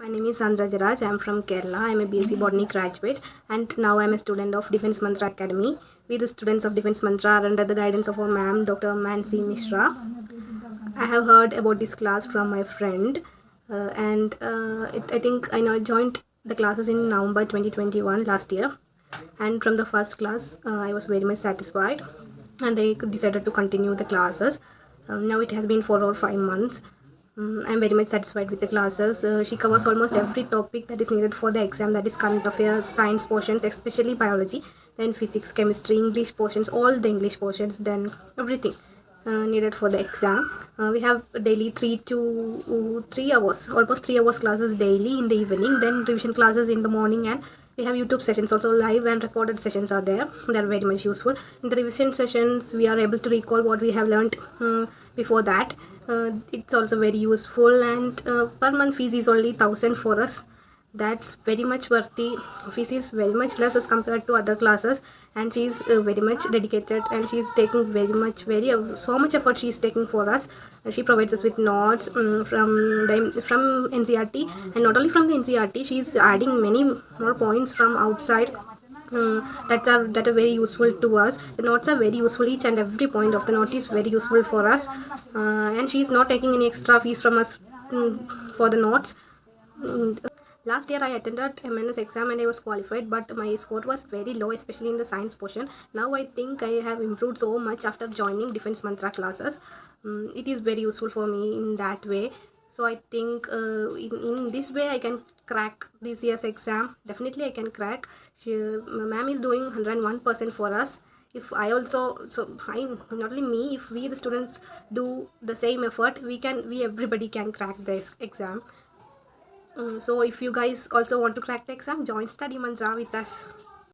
My name is Sandra Jaraj. I am from Kerala. I am a BSc Botany graduate and now I am a student of Defence Mantra Academy. We the students of Defence Mantra are under the guidance of our ma'am, Dr. Mansi Mishra. I have heard about this class from my friend I think I joined the classes in November 2021 last year, and from the first class I was very much satisfied and I decided to continue the classes. Now it has been 4 or 5 months. I'm very much satisfied with the classes. She covers almost every topic that is needed for the exam, that is current affairs, science portions, especially biology, then physics, chemistry, English portions, all the English portions, then everything needed for the exam. We have daily 3 hours, almost 3 hours classes daily in the evening, then revision classes in the morning, and we have YouTube sessions also. Live and recorded sessions are there. They are very much useful. In the revision sessions, we are able to recall what we have learned before that. It's also very useful, and per month fees is only 1,000 for us. That's very much worthy. Fees is very much less as compared to other classes, and she is very much dedicated, and she is taking so much effort she is taking for us. She provides us with notes from NCERT, and not only from the NCERT, she is adding many more points from outside. That are very useful to us. The notes are very useful. Each and every point of the note is very useful for us, and she is not taking any extra fees from us for the notes. Last year I attended MNS exam and I was qualified, but my score was very low, especially in the science portion. Now I think I have improved so much after joining Defence Mantra classes. It is very useful for me in that way. So I think in this way I can crack this year's exam. Definitely I can crack. Ma'am is doing 101% for us. If I also, not only me, if we the students do the same effort, everybody can crack this exam. So if you guys also want to crack the exam, join Study Mantra with us.